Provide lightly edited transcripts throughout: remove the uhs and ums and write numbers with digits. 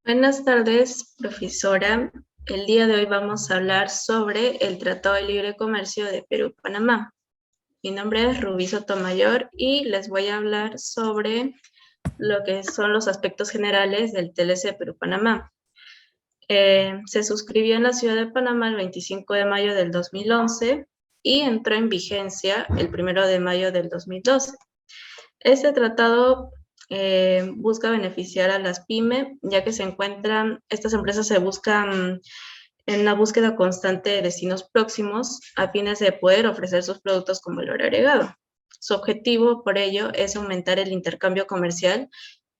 Buenas tardes, profesora. El día de hoy vamos a hablar sobre el Tratado de Libre Comercio de Perú-Panamá. Mi nombre es Rubí Sotomayor y les voy a hablar sobre lo que son los aspectos generales del TLC Perú-Panamá. Se suscribió en la ciudad de Panamá el 25 de mayo del 2011 y entró en vigencia el 1 de mayo del 2012. Este tratado busca beneficiar a las pymes, ya que estas empresas se buscan en una búsqueda constante de destinos próximos a fines de poder ofrecer sus productos con valor agregado. Su objetivo, por ello, es aumentar el intercambio comercial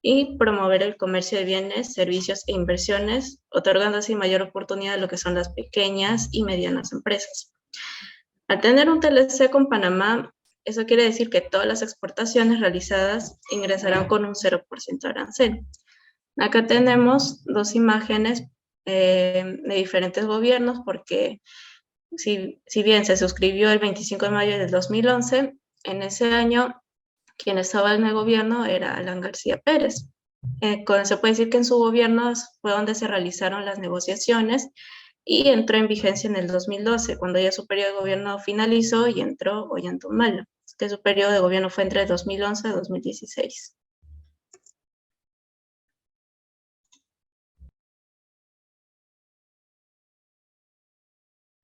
y promover el comercio de bienes, servicios e inversiones, otorgando así mayor oportunidad a lo que son las pequeñas y medianas empresas. Al tener un TLC con Panamá, eso quiere decir que todas las exportaciones realizadas ingresarán con un 0% de arancel. Acá tenemos dos imágenes de diferentes gobiernos, porque si bien se suscribió el 25 de mayo del 2011, en ese año quien estaba en el gobierno era Alan García Pérez. Se puede decir que en su gobierno fue donde se realizaron las negociaciones y entró en vigencia en el 2012, cuando ya su periodo de gobierno finalizó y entró Ollantaytamala, que su periodo de gobierno fue entre 2011 y 2016.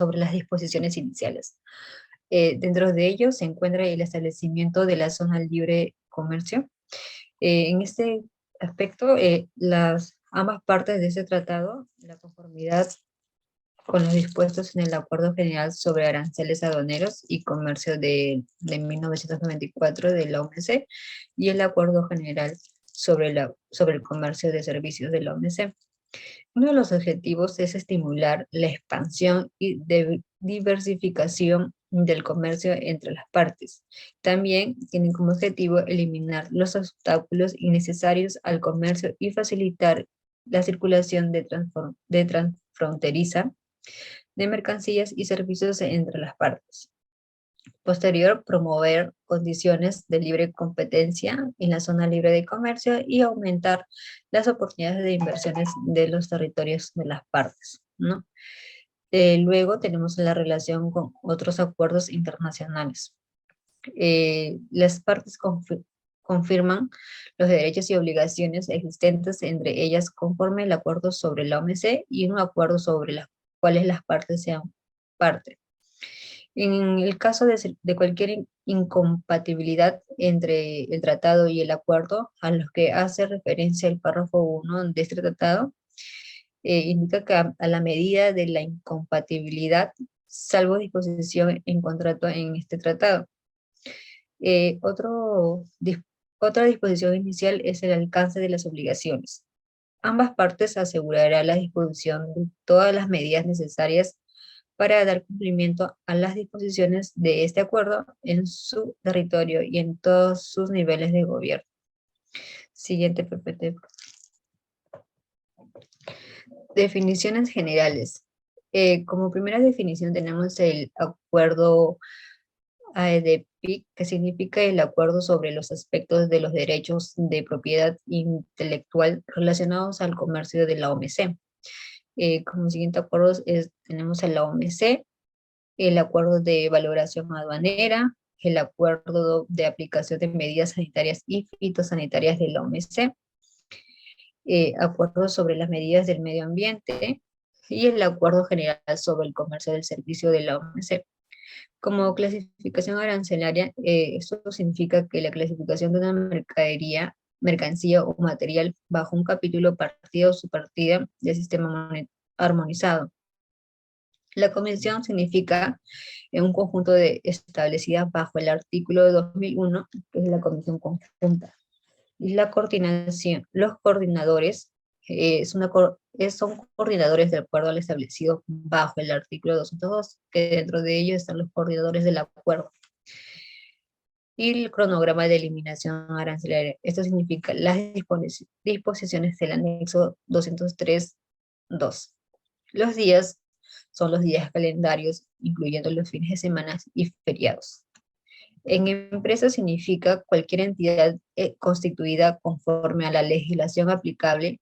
Sobre las disposiciones iniciales. Dentro de ellos se encuentra el establecimiento de la zona libre de comercio. En este aspecto, ambas partes de este tratado, la conformidad con los dispuestos en el Acuerdo General sobre Aranceles Aduaneros y Comercio de 1994 de la OMC y el Acuerdo General sobre el Comercio de Servicios de la OMC. Uno de los objetivos es estimular la expansión y diversificación del comercio entre las partes. También tienen como objetivo eliminar los obstáculos innecesarios al comercio y facilitar la circulación transfronteriza de mercancías y servicios entre las partes. Posterior, promover condiciones de libre competencia en la zona libre de comercio y aumentar las oportunidades de inversiones de los territorios de las partes, ¿no? Luego tenemos la relación con otros acuerdos internacionales. Las partes confirman los derechos y obligaciones existentes entre ellas conforme el acuerdo sobre la OMC y un acuerdo sobre las cuales las partes sean parte. En el caso de cualquier incompatibilidad entre el tratado y el acuerdo a los que hace referencia el párrafo 1 de este tratado, indica que a la medida de la incompatibilidad, salvo disposición en contrato en este tratado. Eh, otro, Otra disposición inicial es el alcance de las obligaciones. Ambas partes asegurarán la disposición de todas las medidas necesarias para dar cumplimiento a las disposiciones de este acuerdo en su territorio y en todos sus niveles de gobierno. Siguiente PPT. Definiciones generales. Como primera definición tenemos el acuerdo AEDPIC, que significa el acuerdo sobre los aspectos de los derechos de propiedad intelectual relacionados al comercio de la OMC. Como siguiente acuerdo tenemos el OMC, el acuerdo de valoración aduanera, el acuerdo de aplicación de medidas sanitarias y fitosanitarias de la OMC, acuerdo sobre las medidas del medio ambiente y el acuerdo general sobre el comercio del servicio de la OMC. Como clasificación arancelaria, esto significa que la clasificación de una mercancía o material bajo un capítulo, partida o subpartida del sistema armonizado. La convención significa un conjunto establecida bajo el artículo 2001, que es la Convención Conjunta. Y la coordinación, los coordinadores son coordinadores de acuerdo al establecido bajo el artículo 202, que dentro de ellos están los coordinadores del acuerdo. Y el cronograma de eliminación arancelaria. Esto significa las disposiciones del anexo 203.2. Los días son los días calendarios, incluyendo los fines de semana y feriados. En empresa significa cualquier entidad constituida conforme a la legislación aplicable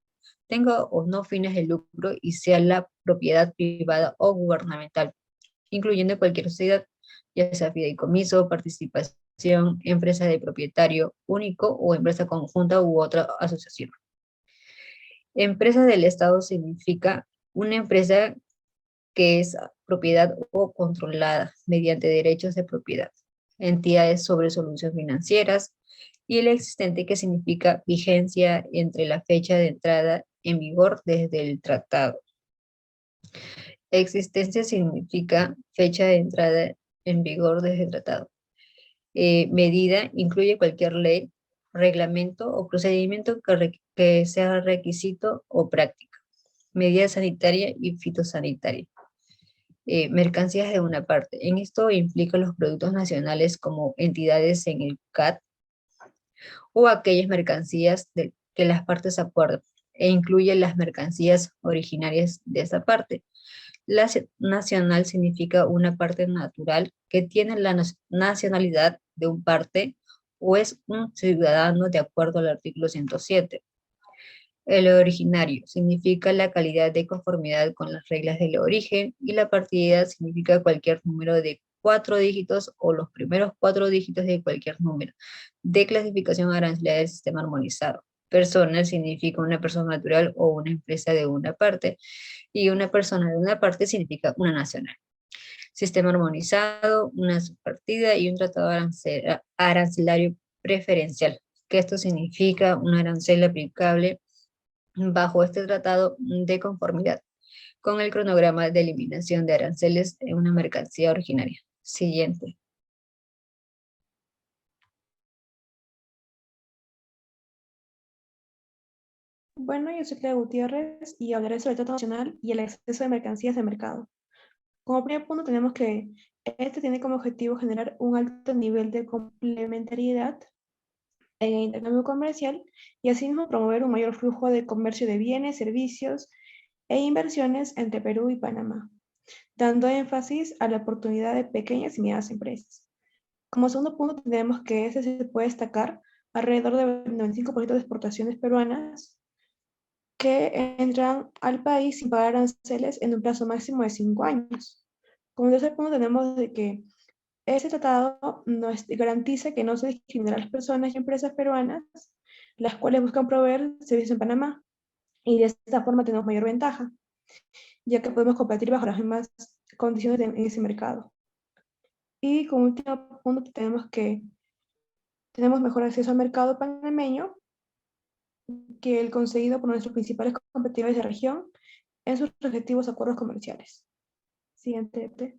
tenga o no fines de lucro y sea la propiedad privada o gubernamental, incluyendo cualquier sociedad, ya sea fideicomiso, participación, empresa de propietario único o empresa conjunta u otra asociación. Empresa del Estado significa una empresa que es propiedad o controlada mediante derechos de propiedad, entidades sobre soluciones financieras, y el existente, que significa vigencia entre la fecha de entrada en vigor desde el tratado. Existencia significa fecha de entrada en vigor desde el tratado. Medida incluye cualquier ley, reglamento o procedimiento que sea requisito o práctica. Medida sanitaria y fitosanitaria. Mercancías de una parte. En esto implica los productos nacionales como entidades en el CAT o aquellas mercancías que las partes acuerdan, e incluye las mercancías originarias de esa parte. La nacional significa una parte natural que tiene la nacionalidad de un parte o es un ciudadano de acuerdo al artículo 107. El originario significa la calidad de conformidad con las reglas del origen, y la partida significa cualquier número de 4 dígitos o los primeros 4 dígitos de cualquier número de clasificación arancelaria del sistema armonizado. Personal significa una persona natural o una empresa de una parte, y una persona de una parte significa una nacional. Sistema armonizado, una subpartida y un tratado arancelario preferencial, que esto significa un arancel aplicable bajo este tratado de conformidad con el cronograma de eliminación de aranceles en una mercancía originaria. Siguiente. Bueno, yo soy Clara Gutiérrez y hablaré sobre el Tratado Nacional y el exceso de mercancías de mercado. Como primer punto tenemos que este tiene como objetivo generar un alto nivel de complementariedad en el intercambio comercial y asimismo promover un mayor flujo de comercio de bienes, servicios e inversiones entre Perú y Panamá, dando énfasis a la oportunidad de pequeñas y medianas empresas. Como segundo punto tenemos que este se puede destacar alrededor del 95% de exportaciones peruanas que entran al país sin pagar aranceles en un plazo máximo de 5 años. Como tercer punto tenemos de que ese tratado nos garantiza que no se discriminará a las personas y empresas peruanas, las cuales buscan proveer servicios en Panamá, y de esta forma tenemos mayor ventaja, ya que podemos competir bajo las mismas condiciones en ese mercado. Y como último punto tenemos mejor acceso al mercado panameño que el conseguido por nuestros principales competidores de región en sus respectivos acuerdos comerciales. Siguiente.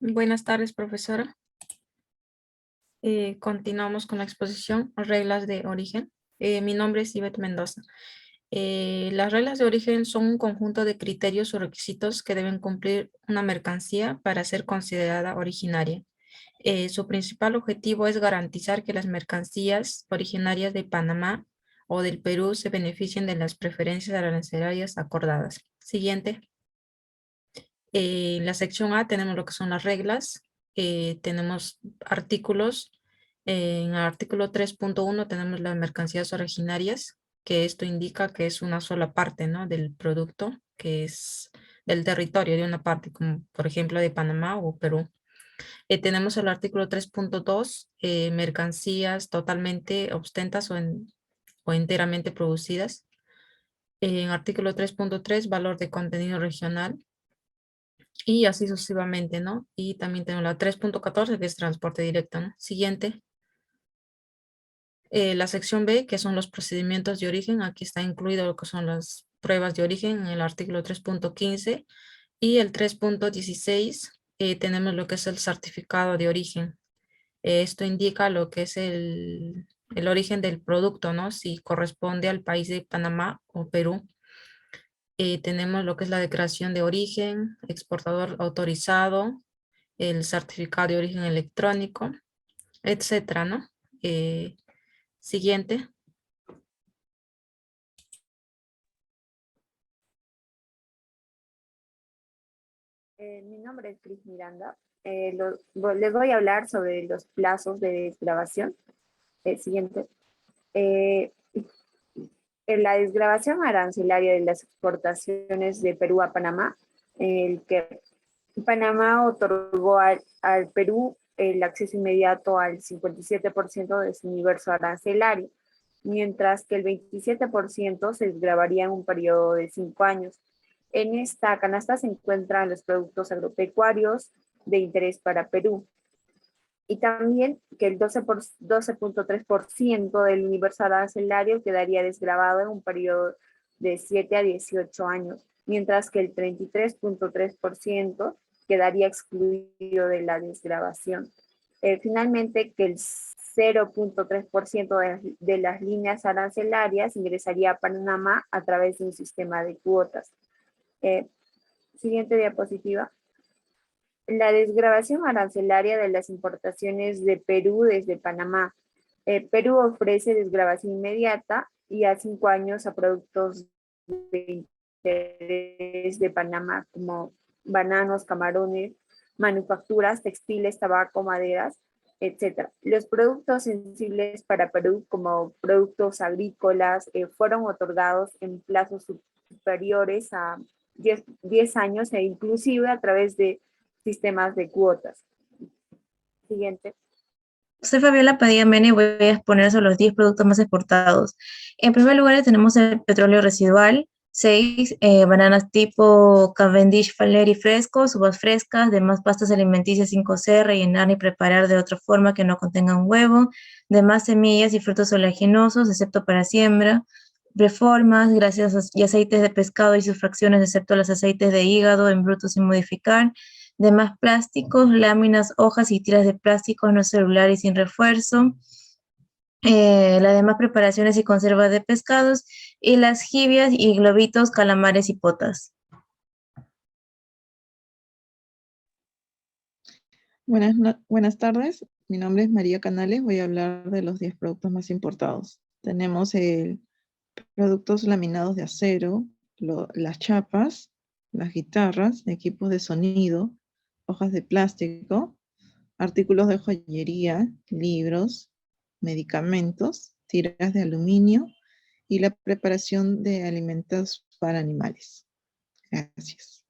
Buenas tardes, profesora. Continuamos con la exposición, reglas de origen. Mi nombre es Ivette Mendoza. Las reglas de origen son un conjunto de criterios o requisitos que deben cumplir una mercancía para ser considerada originaria. Su principal objetivo es garantizar que las mercancías originarias de Panamá o del Perú se beneficien de las preferencias arancelarias acordadas. Siguiente. En la sección A tenemos lo que son las reglas. Tenemos artículos. En el artículo 3.1 tenemos las mercancías originarias, que esto indica que es una sola parte, ¿no?, del producto, que es del territorio de una parte, como por ejemplo de Panamá o Perú. Tenemos el artículo 3.2, mercancías totalmente ostentas o enteramente producidas. En artículo 3.3, valor de contenido regional. Y así sucesivamente, ¿no? Y también tenemos la 3.14, que es transporte directo, ¿no? Siguiente. La sección B, que son los procedimientos de origen. Aquí está incluido lo que son las pruebas de origen en el artículo 3.15. Y el 3.16, tenemos lo que es el certificado de origen. Esto indica lo que es el origen del producto, ¿no? Si corresponde al país de Panamá o Perú. Tenemos lo que es la declaración de origen, exportador autorizado, el certificado de origen electrónico, etcétera, ¿no? Siguiente. Mi nombre es Cris Miranda les voy a hablar sobre los plazos de desgravación. El siguiente. En la desgravación arancelaria de las exportaciones de Perú a Panamá, el que Panamá otorgó al Perú el acceso inmediato al 57% de su universo arancelario, mientras que el 27% se desgravaría en un periodo de 5 años. En esta canasta se encuentran los productos agropecuarios de interés para Perú. Y también que el 12.3% del universo arancelario quedaría desgravado en un periodo de 7 a 18 años, mientras que el 33.3% quedaría excluido de la desgravación. Finalmente, que el 0.3% de las líneas arancelarias ingresaría a Panamá a través de un sistema de cuotas. Siguiente diapositiva. La desgravación arancelaria de las importaciones de Perú desde Panamá. Perú ofrece desgravación inmediata y a 5 años a productos de interés de Panamá, como bananos, camarones, manufacturas, textiles, tabaco, maderas, etc. Los productos sensibles para Perú, como productos agrícolas, fueron otorgados en plazos superiores a 10 años e inclusive a través de sistemas de cuotas. Siguiente. Soy Fabiola Padilla Mena y voy a exponer sobre los 10 productos más exportados. En primer lugar tenemos el petróleo residual, 6 bananas tipo Cavendish, Faleri frescos, uvas frescas, demás pastas alimenticias 5C, rellenar y preparar de otra forma que no contengan huevo, demás semillas y frutos oleaginosos, excepto para siembra, reformas, grasas y aceites de pescado y sus fracciones, excepto los aceites de hígado en bruto sin modificar, demás plásticos, láminas, hojas y tiras de plástico no celular y sin refuerzo, las demás preparaciones y conservas de pescados, y las jibias y globitos, calamares y potas. Buenas tardes, mi nombre es María Canales, voy a hablar de los 10 productos más importados. Tenemos productos laminados de acero, las chapas, las guitarras, equipos de sonido, hojas de plástico, artículos de joyería, libros, medicamentos, tiras de aluminio y la preparación de alimentos para animales. Gracias.